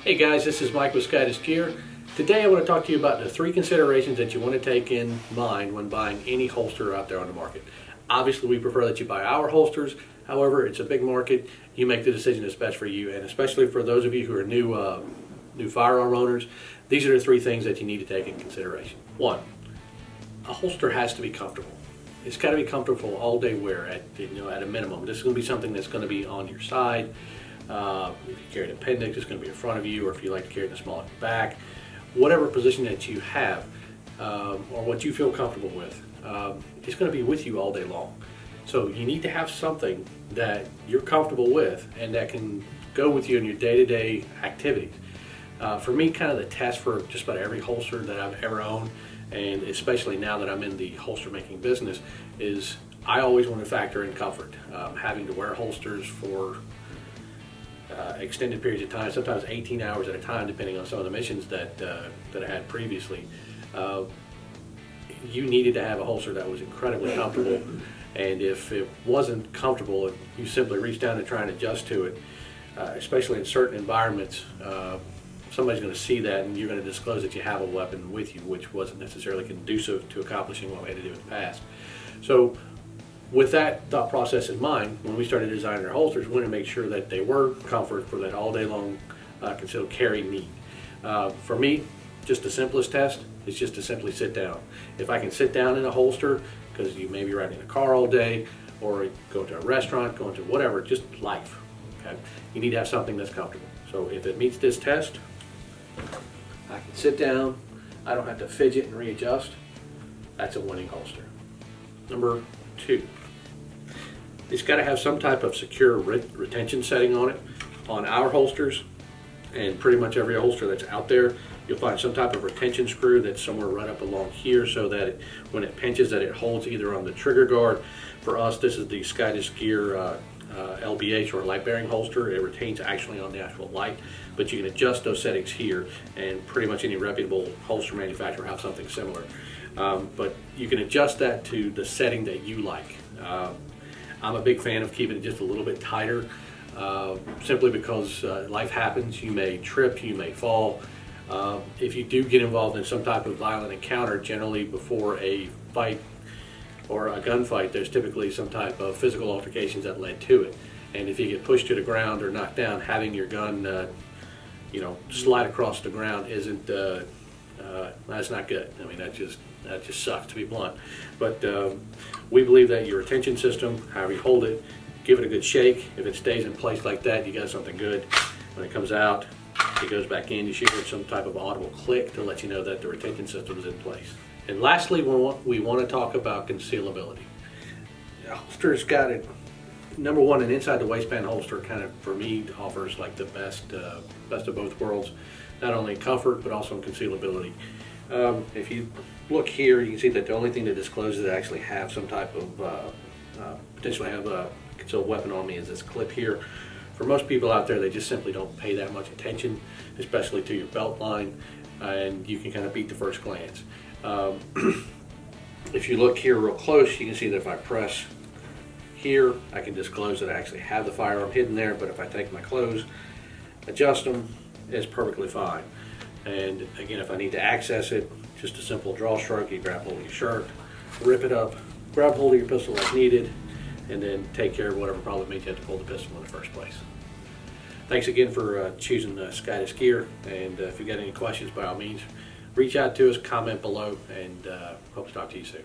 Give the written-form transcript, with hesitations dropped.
Hey guys, this is Mike with Skydas Gear. Today I want to talk to you about the three considerations that you want to take in mind when buying any holster out there on the market. Obviously we prefer that you buy our holsters, however it's a big market. You make the decision that's best for you, and especially for those of you who are new firearm owners, these are the three things that you need to take in consideration. One, a holster has to be comfortable. It's got to be comfortable all day wear at a minimum. This is going to be something that's going to be on your side. If you carry an appendix, it's going to be in front of you, or if you like to carry the small at the back. Whatever position that you have, or what you feel comfortable with, it's going to be with you all day long. So you need to have something that you're comfortable with and that can go with you in your day-to-day activities. For me, kind of the test for just about every holster that I've ever owned, and especially now that I'm in the holster making business, is I always want to factor in comfort. Having to wear holsters for extended periods of time, sometimes 18 hours at a time, depending on some of the missions that I had previously. You needed to have a holster that was incredibly comfortable, and if it wasn't comfortable and you simply reach down and try and adjust to it, especially in certain environments, somebody's going to see that and you're going to disclose that you have a weapon with you, which wasn't necessarily conducive to accomplishing what we had to do in the past. So with that thought process in mind, when we started designing our holsters, we wanted to make sure that they were comfort for that all day long concealed carry need. For me, just the simplest test is just to simply sit down. If I can sit down in a holster, because you may be riding in a car all day, or go to a restaurant, going to whatever, just life, okay? You need to have something that's comfortable. So if it meets this test, I can sit down, I don't have to fidget and readjust. That's a winning holster. Number two, it's got to have some type of secure retention setting on it. On our holsters, and pretty much every holster that's out there, you'll find some type of retention screw that's somewhere right up along here, so that when it pinches, that it holds either on the trigger guard. For us, this is the Skydas Gear LBH, or light bearing holster. It retains actually on the actual light, but you can adjust those settings here, and pretty much any reputable holster manufacturer have something similar. But you can adjust that to the setting that you like. I'm a big fan of keeping it just a little bit tighter, simply because life happens. You may trip, you may fall. If you do get involved in some type of violent encounter, generally before a fight or a gunfight, there's typically some type of physical altercations that led to it. And if you get pushed to the ground or knocked down, having your gun slide across the ground isn't that's not good. I mean, that just sucks, to be blunt. But we believe that your retention system, however you hold it, give it a good shake. If it stays in place like that, you got something good. When it comes out, it goes back in, you should hear some type of audible click to let you know that the retention system is in place. And lastly, we want to talk about concealability. A holster's got it. Number one, an inside the waistband holster kind of, for me, offers like the best of both worlds, not only in comfort but also in concealability. If you look here, you can see that the only thing that discloses that I actually have some type of potentially have a concealed weapon on me is this clip here. For most people out there, they just simply don't pay that much attention, especially to your belt line, and you can kind of beat the first glance. If you look here real close, you can see that if I press here, I can disclose that I actually have the firearm hidden there, but if I take my clothes, adjust them, it's perfectly fine. And again, if I need to access it, just a simple draw stroke, you grab hold of your shirt, rip it up, grab hold of your pistol as needed, and then take care of whatever problem made you have to pull the pistol in the first place. Thanks again for choosing Skydas Gear, and if you got any questions, by all means, reach out to us, comment below, and hope to talk to you soon.